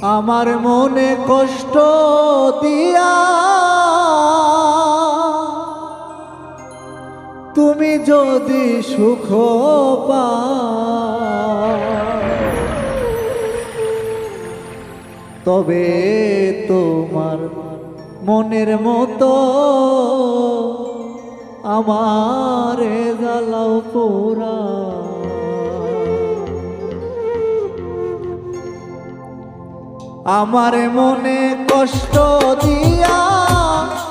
আমার মনে কষ্ট দিয়া তুমি যদি সুখ পাও তবে তোমার মনের মতো আমারে জ্বালাও পোড়া। আমার মনে কষ্ট দিয়া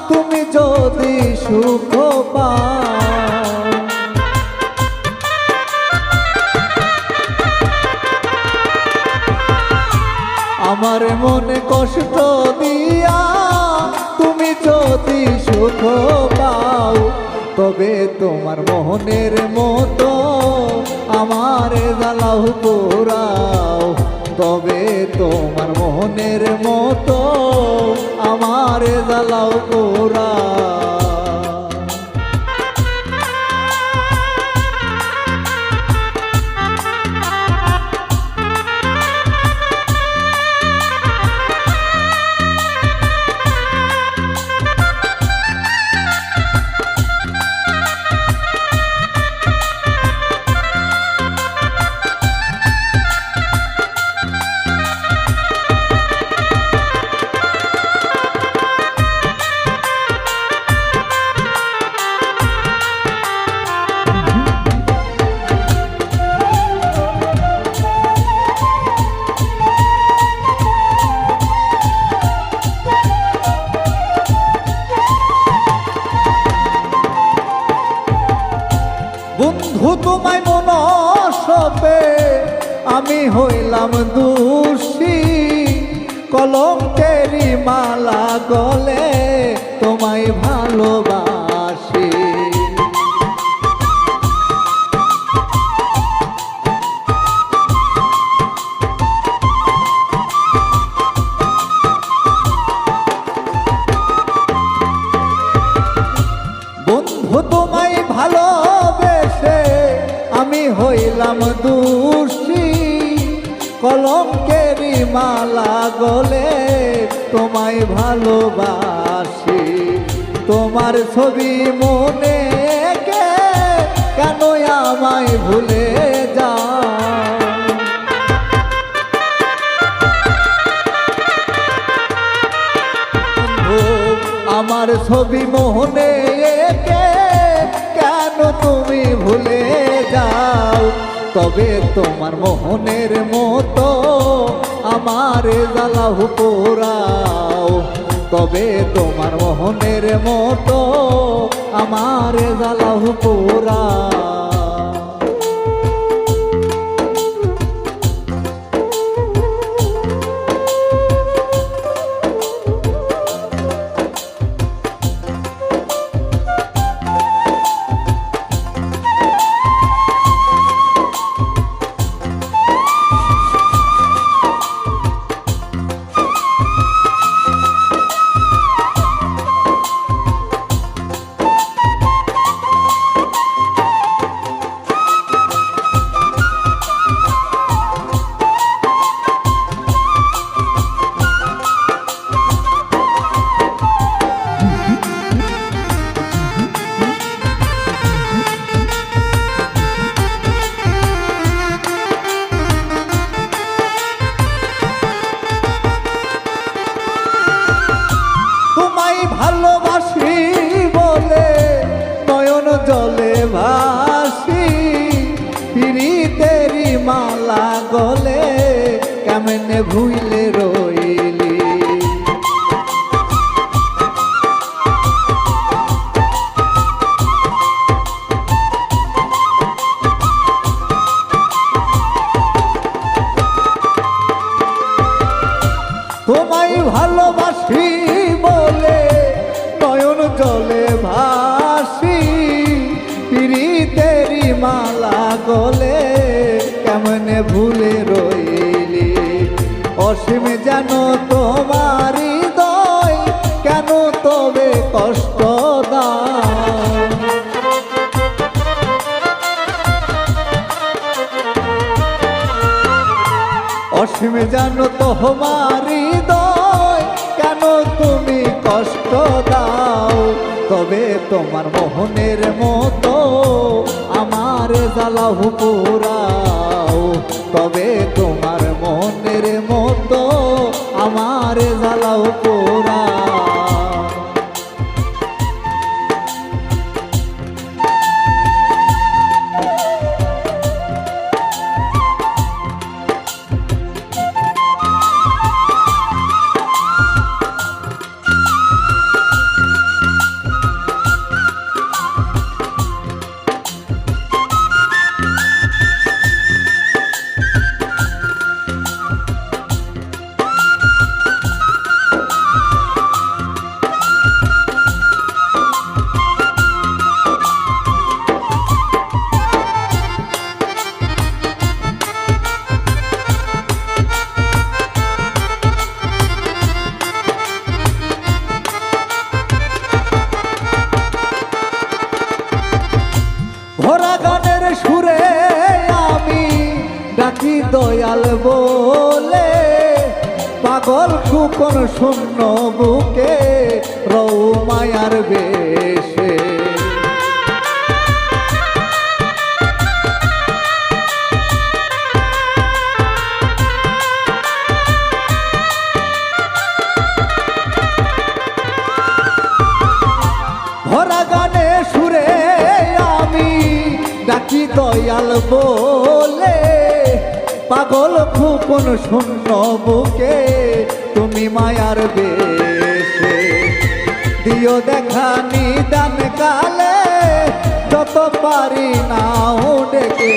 তুমি যদি সুখ পাও আমার মনে কষ্ট দিয়া তুমি যদি সুখ পাও তবে তোমার মোহনের মতো আমারে জ্বালাও পোড়াও তবে তোমার মোহনের মতো আমারে জ্বালাও পোড়াও। বন্ধু তোমায় মনসবে আমি হইলাম দোষী কলঙ্কেরি মালা গলে তোমায় ভালোবাসি। বন্ধু তোমায় ভালোবেসে আমি হইলাম দোষী কলঙ্কেরি মালা গলে তোমায় ভালোবাসি। তোমার ছবি মনে কে কেন আমায় ভুলে যাও আমার ছবি মোহনে কে কেন তুমি ভুলে যাও তবে তোমার মোহনের মতো আমারে জ্বালাও পোড়াও তবে তোমার মোহনের মতো আমারে জ্বালাও পোড়াও। ভালোবাসি বলে নয়ন জলে ভাসি পিরিতেরি মালা গলে কেমনে ভুইলে রইলি। তোমায় ভালোবাসি বলে নয়ন জলে ভাসি পিরিতেরি মালা গলে কেমনে ভুলে রইলি। অসীম যেন তোমার হৃদয় কেন তবে কষ্ট দাও অসীম জানো তোমার হৃদয় কেন তুমি কষ্ট দাও, তবে তোমার মোহনের মতো আমার জ্বালাও পোড়াও, তবে তোমার মনের মতো আমার জ্বালাও পোড়াও। ভরা গানের সুরে আমি ডাকি দয়াল বলে, পাগল খুকন শূন্য বুকে রৌ মায়ার বেশে। ভরা গানে সুরে আমি ডাকি দয়াল বলে, পাগল খুকন শূন্য বুকে তুমি মায়ার বেশে। দিও দেখা নিদান কালে যত পারি নাও ডেকে,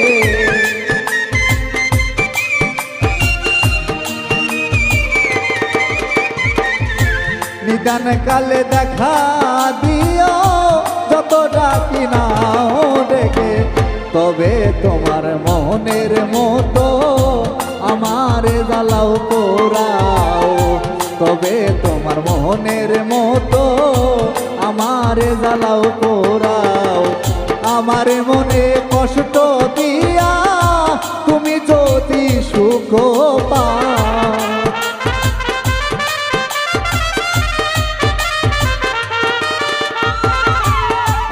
নিদান কালে দেখা দিও যত ডাকি নাও ডেকে, তবে তোমার মনের মতো আমার জ্বালাও পোড়াও, তবে তোমার মনের মতো আমার জ্বালাও পোড়াও। আমার মনে কষ্ট দিয়া তুমি যদি সুখ পাও,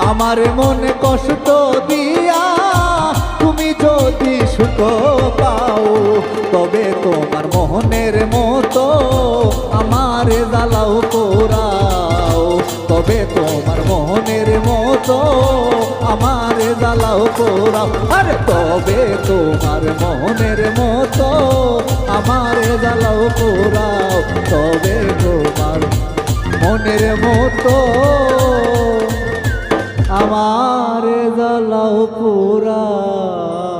আমার মনে কষ্ট দিয়া তুমি যদি সুখ পাও, তবে তোমার মোহনের মতো আমার জ্বালাও পোড়াও, তবে তোমার মোহনের মতো আমার জ্বালাও পোড়াও। আরে তবে তোমার মোহনের মতো আমার জ্বালাও পোড়াও, তবে তোমার মনের মতো আমার জ্বালাও পোড়াও।